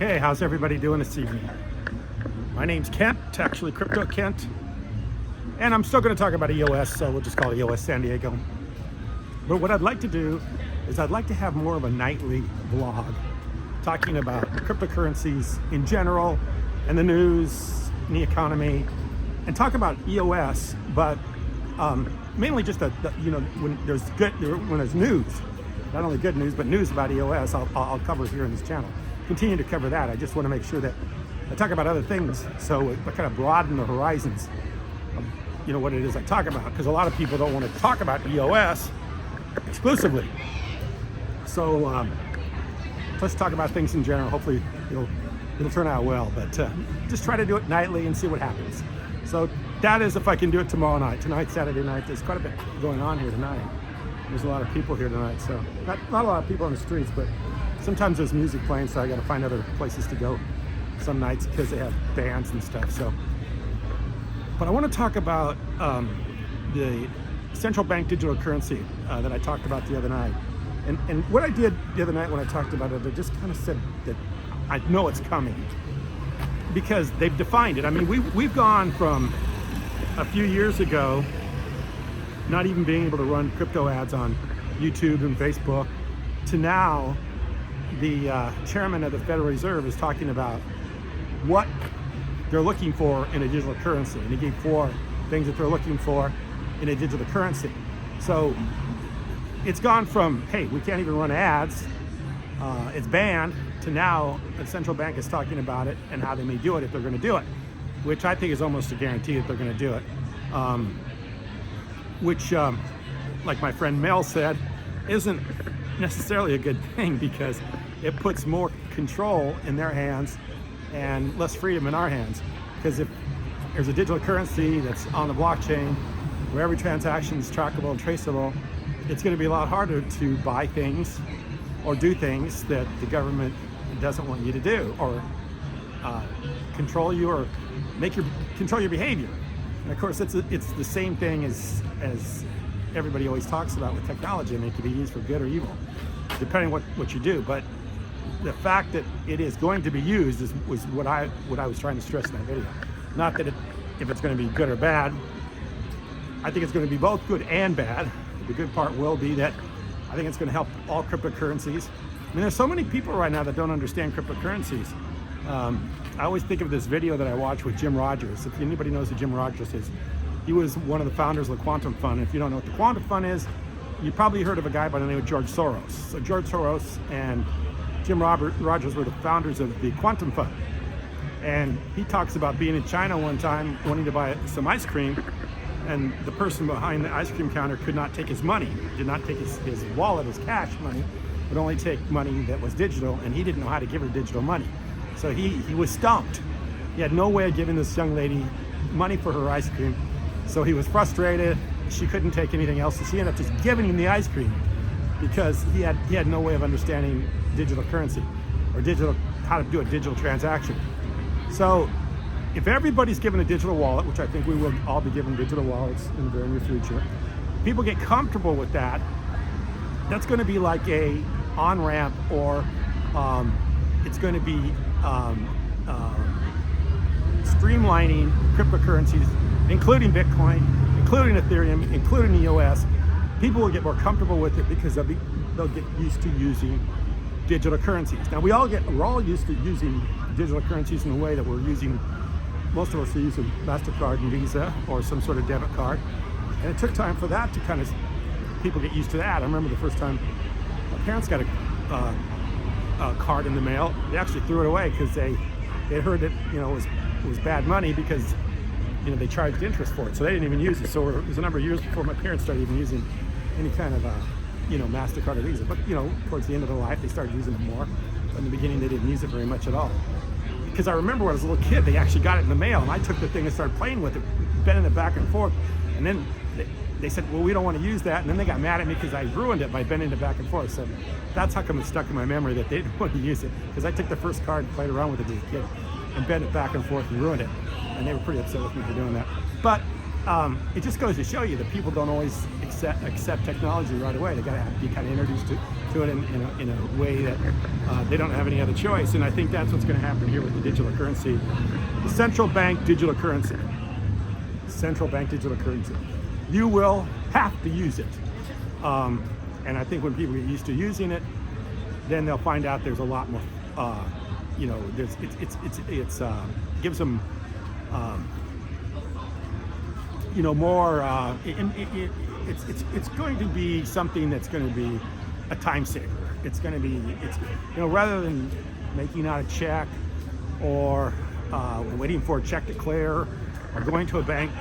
Okay, how's everybody doing this evening? My name's Kent, actually Crypto Kent, and I'm still going to talk about EOS, so we'll just call it EOS San Diego. But what I'd like to do is I'd like to have more of a nightly vlog talking about cryptocurrencies in general and the news and the economy, and talk about EOS, but mainly just when there's news, not only good news but news about EOS, I'll cover here in this channel. Continue to cover that. I just want to make sure that I talk about other things, so I kind of broaden the horizons of what it is I talk about, because a lot of people don't want to talk about EOS exclusively. So let's talk about things in general. Hopefully it'll turn out well, but just try to do it nightly and see what happens. So that is if I can do it tomorrow night. Tonight's Saturday night. There's quite a bit going on here tonight. There's a lot of people here tonight, so not a lot of people on the streets, but sometimes there's music playing, so I got to find other places to go some nights because they have bands and stuff. So, but I want to talk about the central bank digital currency that I talked about the other night. And what I did the other night when I talked about it, I just kind of said that I know it's coming because they've defined it. I mean, we've gone from a few years ago not even being able to run crypto ads on YouTube and Facebook to now the chairman of the Federal Reserve is talking about what they're looking for in a digital currency. And he gave 4 things that they're looking for in a digital currency. So it's gone from, hey, we can't even run ads, it's banned, to now the central bank is talking about it and how they may do it if they're going to do it, which I think is almost a guarantee that they're going to do it. Which, like my friend Mel said, isn't necessarily a good thing, because it puts more control in their hands and less freedom in our hands. Because if there's a digital currency that's on the blockchain where every transaction is trackable and traceable, it's going to be a lot harder to buy things or do things that the government doesn't want you to do, or control you, or control your behavior. And of course, it's the same thing as everybody always talks about with technology. I mean, it can be used for good or evil, depending what you do. But the fact that it is going to be used was what I was trying to stress in that video. Not that if it's going to be good or bad. I think it's going to be both good and bad. The good part will be that I think it's going to help all cryptocurrencies. I mean, there's so many people right now that don't understand cryptocurrencies. I always think of this video that I watched with Jim Rogers. If anybody knows who Jim Rogers is, he was one of the founders of the Quantum Fund. If you don't know what the Quantum Fund is, you probably heard of a guy by the name of George Soros. So George Soros and Jim Rogers were the founders of the Quantum Fund. And he talks about being in China one time, wanting to buy some ice cream, and the person behind the ice cream counter could not take his money, did not take his wallet, his cash money, would only take money that was digital, and he didn't know how to give her digital money. So he was stumped. He had no way of giving this young lady money for her ice cream. So he was frustrated. She couldn't take anything else, so she ended up just giving him the ice cream, because he had no way of understanding digital currency or how to do a digital transaction. So if everybody's given a digital wallet, which I think we will all be given digital wallets in the very near future, people get comfortable with that, that's going to be like a on-ramp, or it's going to be streamlining cryptocurrencies, including Bitcoin, including Ethereum, including EOS. People will get more comfortable with it because they'll get used to using digital currencies. Now we're all used to using digital currencies in a way that most of us are using MasterCard and Visa or some sort of debit card. And it took time for that to people get used to that. I remember the first time my parents got a card in the mail. They actually threw it away because they heard that it was bad money, because they charged interest for it, so they didn't even use it. So it was a number of years before my parents started even using any kind of MasterCard or Visa. But towards the end of their life, they started using it more. But in the beginning, they didn't use it very much at all. Because I remember when I was a little kid, they actually got it in the mail, and I took the thing and started playing with it, bending it back and forth. And then they said, well, we don't want to use that. And then they got mad at me because I ruined it by bending it back and forth. So that's how come it's stuck in my memory that they didn't want to use it. Because I took the first card and played around with it as a kid and bent it back and forth and ruined it. And they were pretty upset with me for doing that. But it just goes to show you that people don't always accept technology right away. They got to be kind of introduced to it in a way that they don't have any other choice. And I think that's what's going to happen here with the digital currency, the central bank digital currency. Central bank digital currency. You will have to use it, and I think when people get used to using it, then they'll find out there's a lot more. There's it's gives them. More. It's going to be something that's going to be a time saver. It's going to be rather than making out a check or waiting for a check to clear or going to a bank,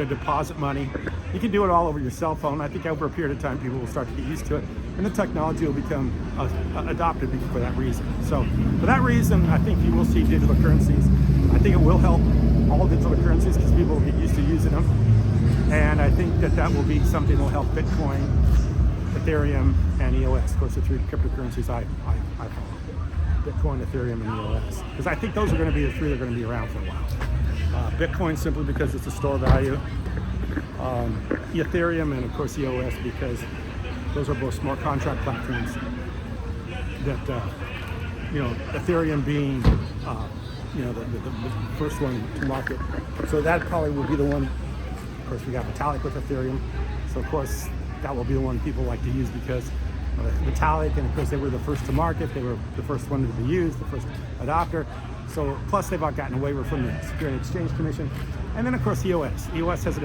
deposit money. You can do it all over your cell phone. I think over a period of time, people will start to get used to it, and the technology will become adopted for that reason. So for that reason, I think you will see digital currencies. I think it will help all digital currencies because people will get used to using them. And I think that will be something that will help Bitcoin, Ethereum, and EOS. Of course, the three cryptocurrencies I follow. Bitcoin, Ethereum, and EOS. Because I think those are going to be the three that are going to be around for a while. Bitcoin simply because it's a store value. Ethereum and of course EOS because those are both smart contract platforms. That Ethereum being the first one to market. So that probably will be the one. Of course, we got Vitalik with Ethereum. So of course that will be the one people like to use because Vitalik, and of course they were the first to market. They were the first one to be used, the first adopter. So plus they've gotten a waiver from the Securities and Exchange Commission, and then of course EOS. EOS has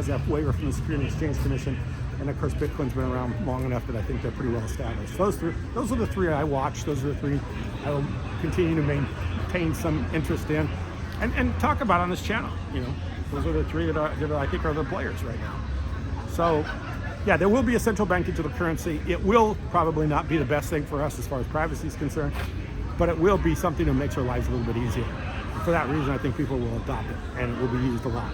a waiver from the Securities and Exchange Commission, and of course Bitcoin's been around long enough that I think they're pretty well established. Those are the three I watch. Those are the three I will continue to maintain some interest in, and talk about on this channel. Those are the three that I think are the players right now. So. Yeah, there will be a central bank digital currency. It will probably not be the best thing for us as far as privacy is concerned, but it will be something that makes our lives a little bit easier. And for that reason, I think people will adopt it, and it will be used a lot.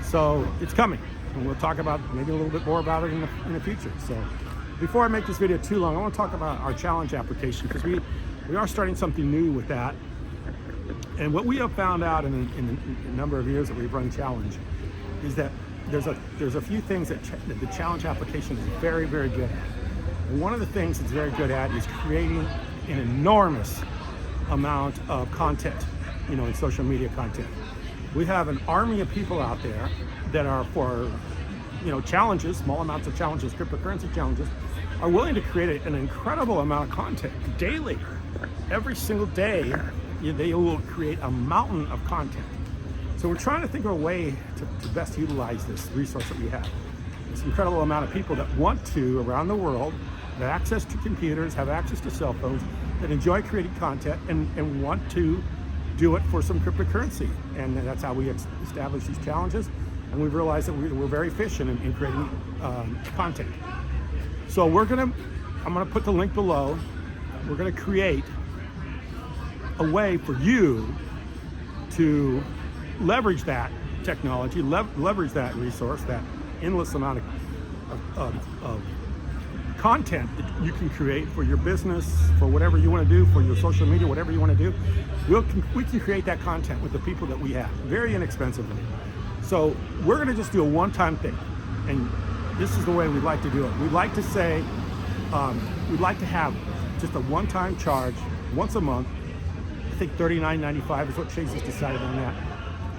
So it's coming, and we'll talk about maybe a little bit more about it in the future. So before I make this video too long, I want to talk about our challenge application because we are starting something new with that. And what we have found out in the number of years that we've run Challenge is that there's a few things that the challenge application is very, very good at. And one of the things it's very good at is creating an enormous amount of content, in social media content. We have an army of people out there that are for, challenges, small amounts of challenges, cryptocurrency challenges, are willing to create an incredible amount of content daily. Every single day, they will create a mountain of content. So we're trying to think of a way to best utilize this resource that we have. This incredible amount of people that want to, around the world, have access to computers, have access to cell phones, that enjoy creating content and want to do it for some cryptocurrency. And that's how we establish these challenges. And we've realized that we're very efficient in creating content. So I'm gonna put the link below. We're gonna create a way for you to leverage that technology, leverage that resource, that endless amount of content that you can create for your business, for whatever you want to do, for your social media, whatever you want to do. We can create that content with the people that we have, very inexpensively. So we're going to just do a one-time thing, and this is the way we'd like to do it. We'd like to say, we'd like to have just a one-time charge once a month. I think $39.95 is what Chase has decided on that.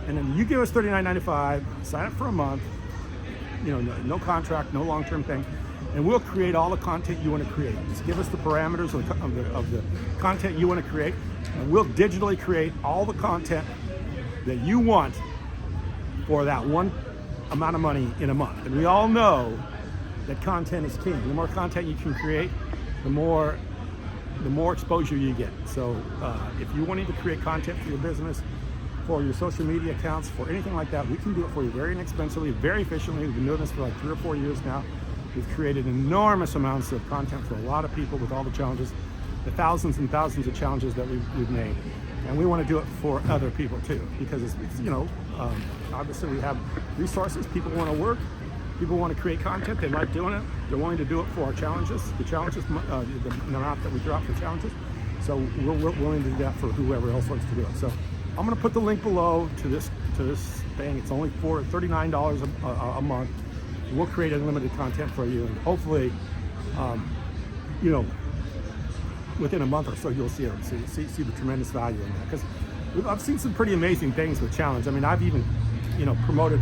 And then you give us $39.95, sign up for a month, no contract, no long-term thing, and we'll create all the content you want to create. Just give us the parameters of the content you want to create, and we'll digitally create all the content that you want for that one amount of money in a month. And we all know that content is king. The more content you can create, the more exposure you get. So if you're wanting to create content for your business, for your social media accounts, for anything like that, we can do it for you very inexpensively, very efficiently. We've been doing this for like 3 or 4 years now. We've created enormous amounts of content for a lot of people with all the challenges, the thousands and thousands of challenges that we've made. And we want to do it for other people too, because it's obviously we have resources, people want to work, people want to create content, they like doing it, they're willing to do it for our challenges, the amount that we drop for challenges. So we're willing to do that for whoever else wants to do it. So I'm going to put the link below to this thing. It's only for $39 a month. We'll create unlimited content for you, and hopefully, you know, within a month or so, you'll see the tremendous value in that. Because I've seen some pretty amazing things with Challenge. I mean, I've even, you know, promoted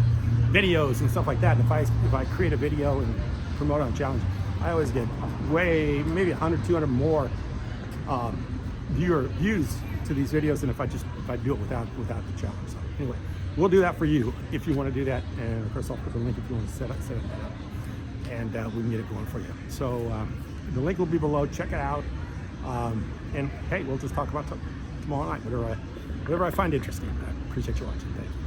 videos and stuff like that. And if I create a video and promote on Challenge, I always get maybe 100, 200 more views to these videos than if I do it without the challenge. So anyway, we'll do that for you if you want to do that. And of course, I'll put the link if you want to set that up, and we can get it going for you. So the link will be below. Check it out. And hey, we'll just talk about tomorrow night, whatever I find interesting. I appreciate you watching. Thank you.